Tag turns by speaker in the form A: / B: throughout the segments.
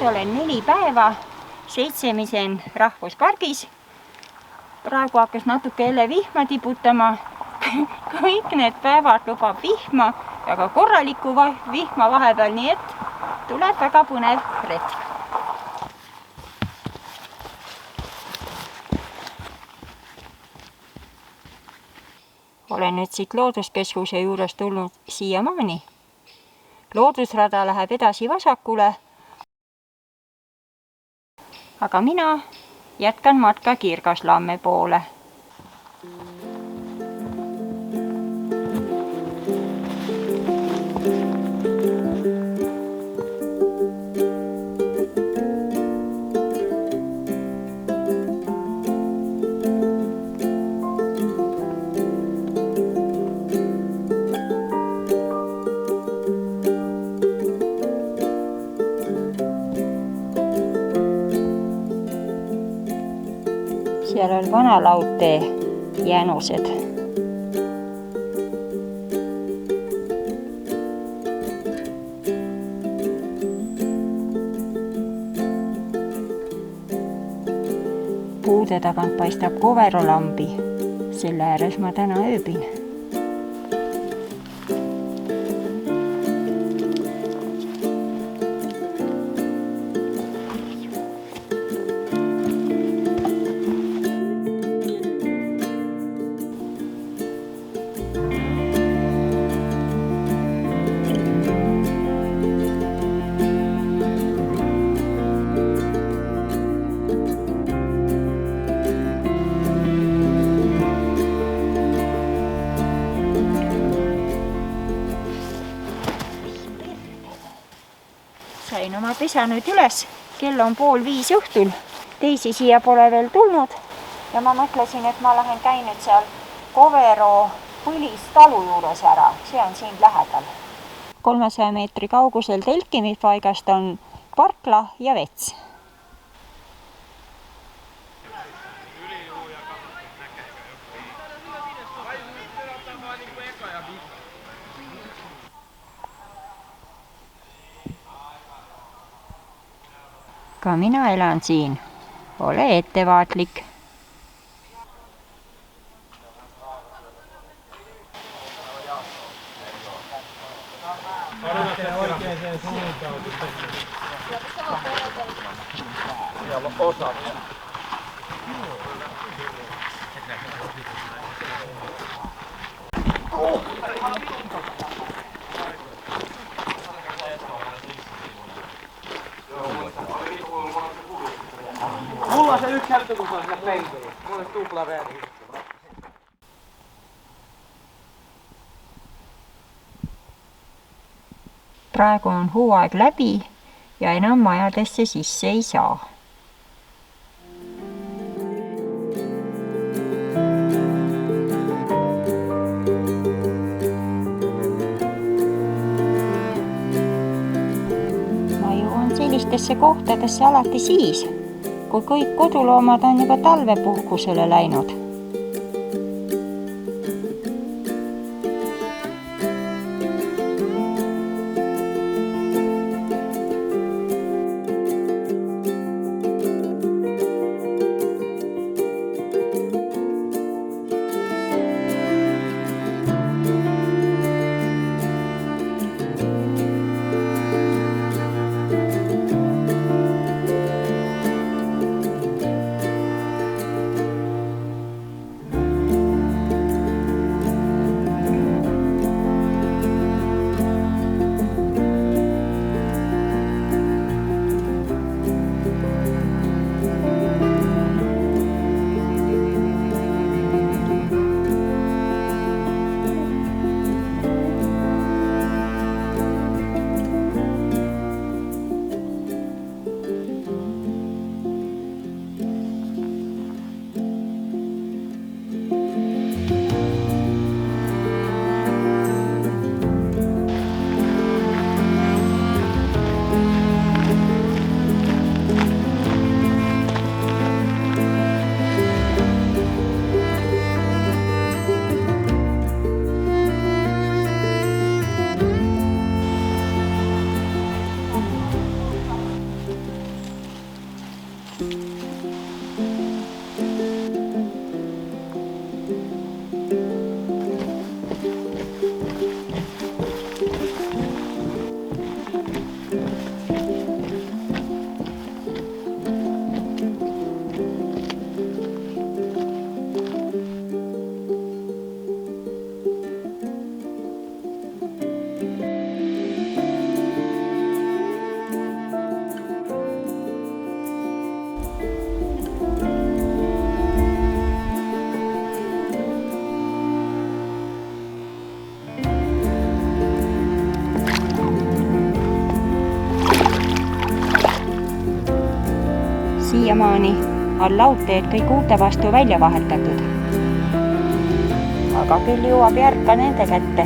A: olen 4 päeva seitsemisen rahvuspargis. Praegu hakkas natuke jälle vihma tiputama. Kõik need päevad lubab vihma, väga korralikku vihma vahepeal, nii et tuleb väga põnev retk. Olen nüüd siit looduskeskuse juures tulnud siiamaani. Loodusrada läheb edasi vasakule, aga mina jätkan matka Kirgaslamme poole. Seal on vanalaudtee jäänused. Puude tagant paistab Koverolambi. Selle ääres ma täna ööbin. Sain oma pesa nüüd üles, kell on 4:30 õhtul. Teisi siia pole veel tulnud ja ma mõtlesin, et ma lähen käin nüüd seal Kovero põlistalu juures ära. See on siin lähedal. 300 meetri kaugusel telkimispaigast on parkla ja vets. Ka mina elan siin. Ole ettevaatlik.
B: Oikeeseen suuntaan. Siellä on osa. Mulla on se yksi hälytö, kun se on sillä penkillä. Mulla on tupla väärin.
A: Praegu on hooaeg läbi ja enam majadesse sisse ei saa. Ma jõuan sellistesse kohtadesse alati siis, kui kõik koduloomad on juba talvepuhkusele läinud. siiamaani on laudteed kõik uute vastu välja vahetatud. Aga küll jõuab järg ka nende kätte.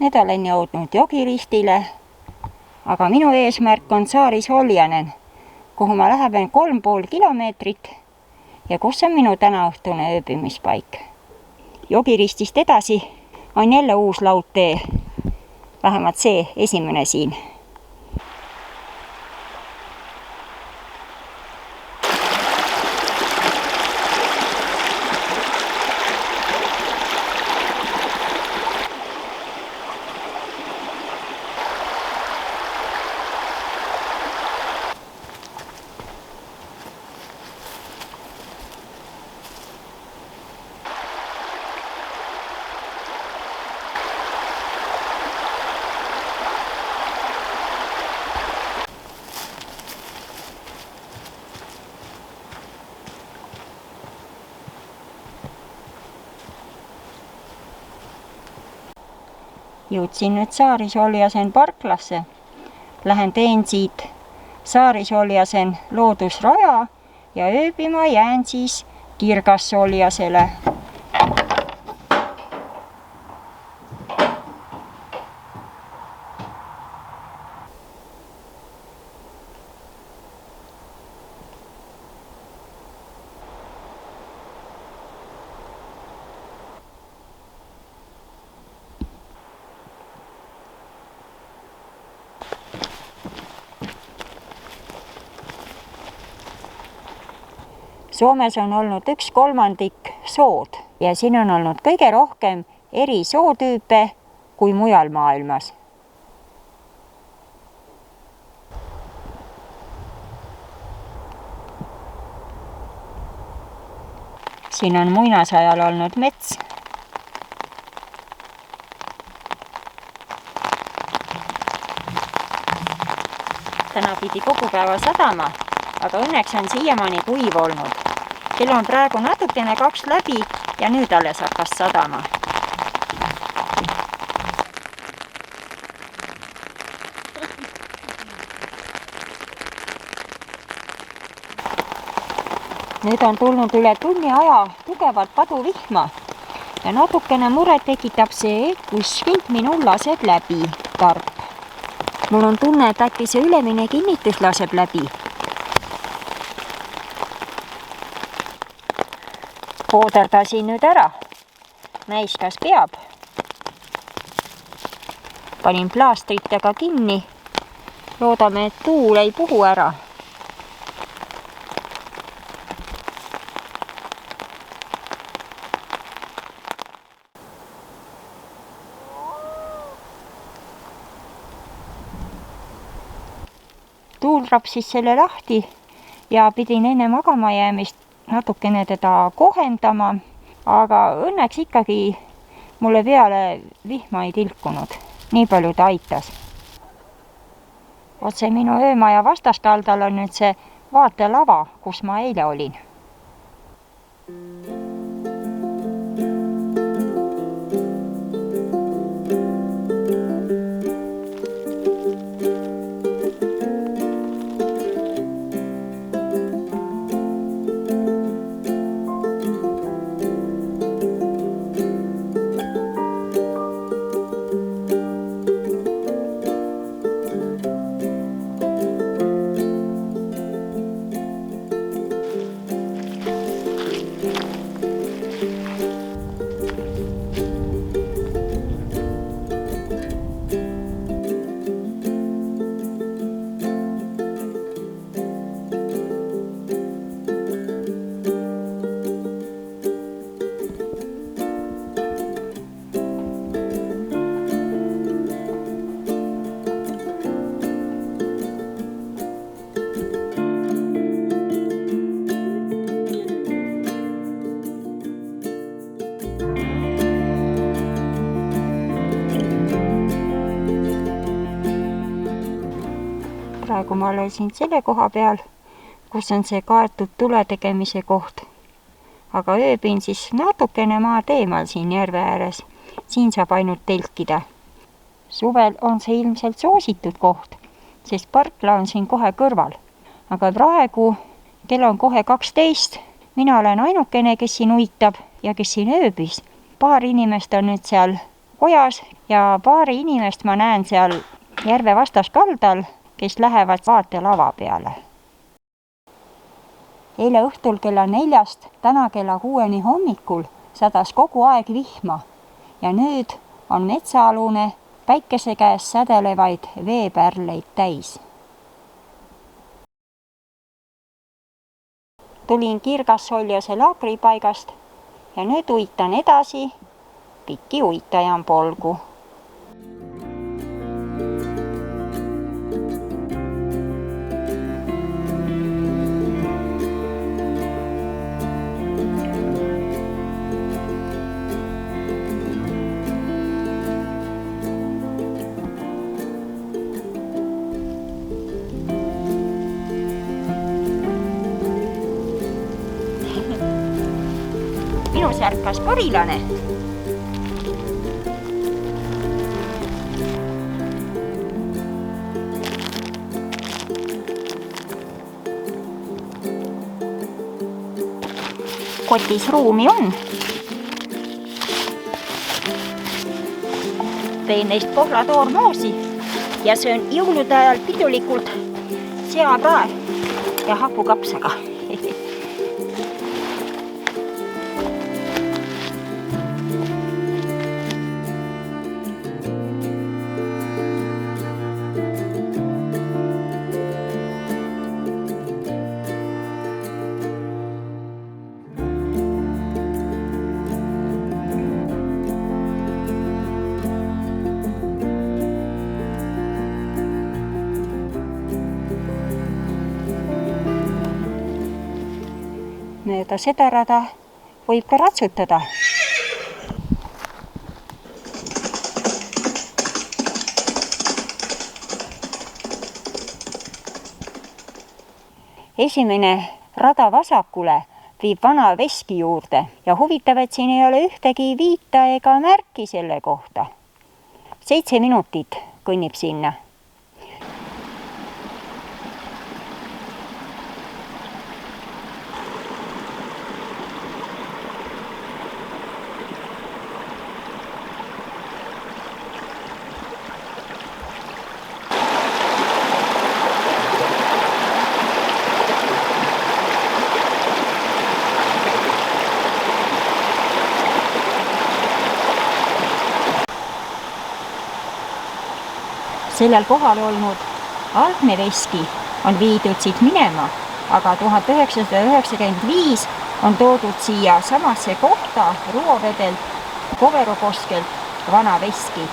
A: Nüüd olen jõudnud Jokiristile, aga minu eesmärk on Saari-Soljanen, kuhu ma lähen 3,5 kilomeetrit ja kus on minu tänaõhtune ööbimispaik. Jokiristist edasi on jälle uus laudtee, vähemalt see esimene siin. Jõudsin nüüd Saari-Soljasen parklasse. Lähen teen siit Saari-Soljasen loodusraja ja ööbima jään siis Kirgas-Soljasele. Soomes on olnud 1/3 sood ja siin on olnud kõige rohkem eri sootüüpe kui mujal maailmas. Siin on muinasajal olnud mets. Täna pidi kogu päeva sadama, aga õnneks on siiamaani kuiv olnud. Kell on praegu natukene 2 läbi ja nüüd alles hakkas sadama. Nüüd on tulnud üle tunni aja tugevalt paduvihma ja natukene muret tekitab see, kuskilt minul laseb läbi tarp. Mul on tunne, et äkki see ülemine kinnitus laseb läbi. Pooderdasin nüüd ära. Näis, kas peab. Panin plaastritega kinni. Loodame, et tuul ei puhu ära. Tuul rapsis selle lahti ja pidin enne magama jäämist natukene teda kohendama, aga õnneks ikkagi mulle peale vihma ei tilkunud. Nii palju ta aitas. Otse minu öömaja vastaskaldal on nüüd see vaatelava, kus ma eile olin. praegu ma olen siin selle koha peal, kus on see kaetud tule tegemise koht. Aga ööbin siis natukene maad eemal siin järve ääres. Siin saab ainult telkida. Suvel on see ilmselt soositud koht, sest parkla on siin kohe kõrval. Aga praegu kell on kohe 12. Mina olen ainukene, kes siin uitab ja kes siin ööbis. Paar inimest on nüüd seal kojas ja paari inimest ma näen seal järve vastaskaldal, kes lähevad vaatelava peale. Eile õhtul kella 4, täna kella 6 hommikul sadas kogu aeg vihma ja nüüd on metsaalune päikese käes sädelevaid veepärleid täis. Tulin Kirgassoljose laagripaigast ja nüüd uitan edasi Pikki uitajan polgu. Minus ärkas korilane. Kotis ruumi on. Tein neist pohlatoormoosi ja söön jõulude ajal pidulikult seaprae ja hapukapsaga. Mööda seda rada võib ka ratsutada. Esimene rada vasakule viib vana veski juurde ja huvitav, et siin ei ole ühtegi viita ega märki selle kohta. 7 minutit kõnnib sinna. Sellel kohal olnud algne veski on viidud siit minema, aga 1995 on toodud siia samasse kohta Ruovedelt Kovero koskelt vana veski.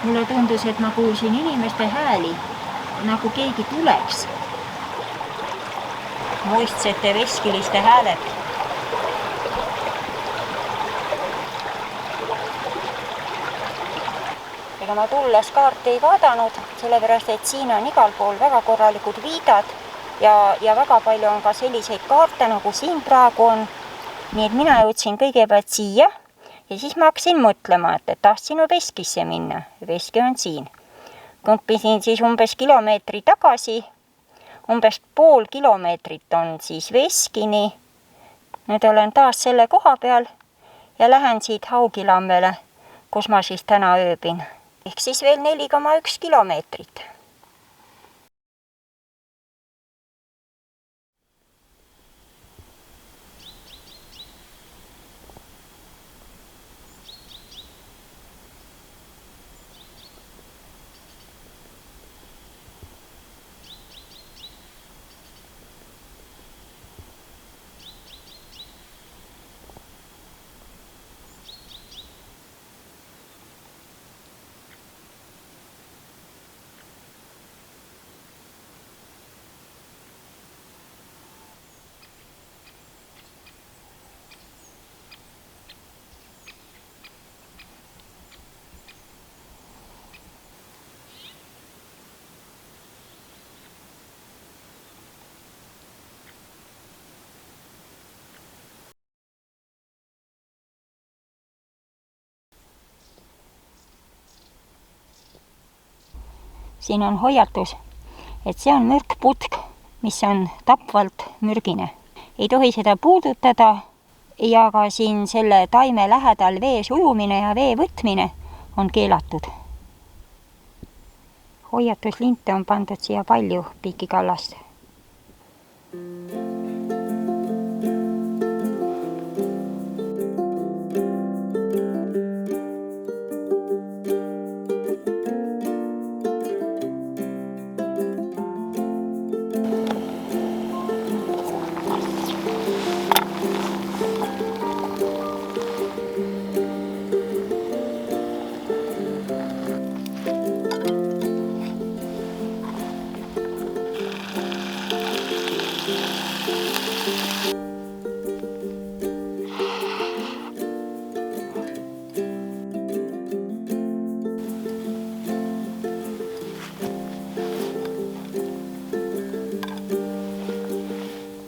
A: Mulle tundus, et ma kuulsin inimeste hääli, nagu keegi tuleks. Muistsete veskiliste hääled. Ega ma tulles kaarti ei vaadanud, sellepärast, et siin on igal pool väga korralikud viidad ja väga palju on ka selliseid kaarte, nagu siin praegu on. Nii et mina jõudsin kõigepealt siia. Ja siis ma hakkasin mõtlema, et tahtsin veskisse minna. Veski on siin. Kõmpisin siis umbes kilomeetri tagasi. Umbes pool kilomeetrit on siis veskini. Nüüd olen taas selle koha peal ja lähen siit Haugilammele, kus ma siis täna ööbin. Ehk siis veel 4,1 kilomeetrit. siin on hoiatus, et see on mürkputk, mis on tapvalt mürgine. Ei tohi seda puudutada ja ka siin selle taime lähedal vees ujumine ja vee võtmine on keelatud. Hoiatuslinte on pandud siia palju pikikallast.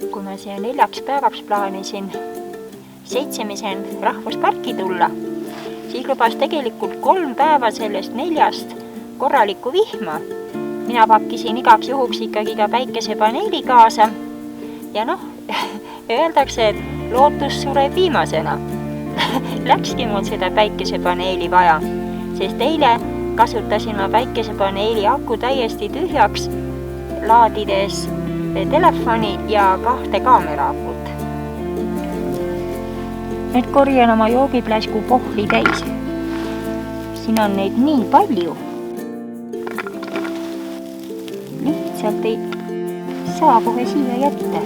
A: Kui ma siia 4 päevaks plaanisin seitsemisen rahvusparki tulla, siis lubas tegelikult 3 päeva sellest 4 korralikku vihma. Mina pakkisin igaks juhuks ikkagi ka päikesepaneeli kaasa ja öeldakse, et lootus sureb viimasena. Läkski mul seda päikesepaneeli vaja, sest eile kasutasin ma päikesepaneeli aku täiesti tühjaks, laadides telefoni ja 2 kaamera akut. Nüüd korjan oma joogipläsku pohli täis. Siin on neid nii palju. Lihtsalt ei saa kohe siia jätta.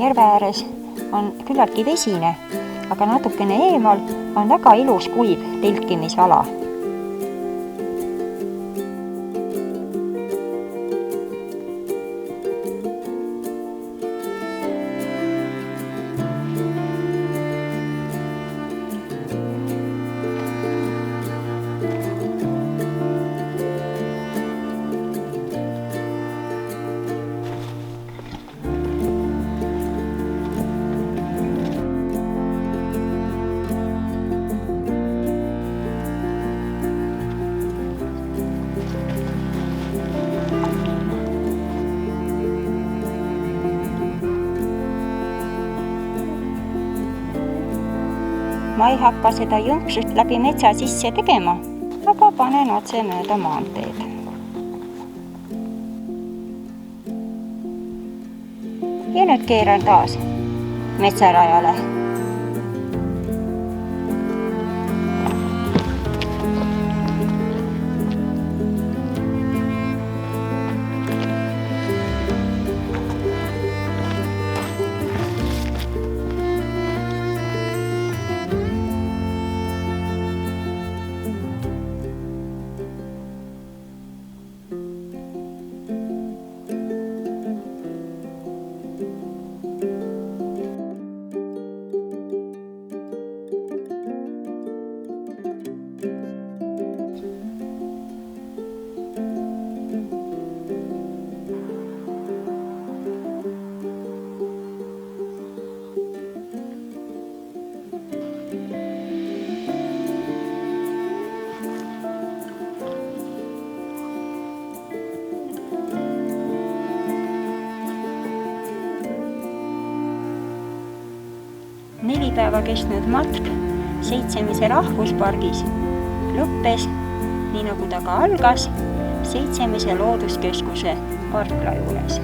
A: Järve ääres on küllaltki vesine, aga natukene eemal on väga ilus kuiv telkimisala. Ma ei hakka seda jõnksust läbi metsa sisse tegema, aga panen otse mööda maanteed. Ja nüüd keeran taas metsarajale. Neli päeva kestnud matk Seitsemise rahvuspargis lõppes, nii nagu ta ka algas, Seitsemise looduskeskuse parkla juures.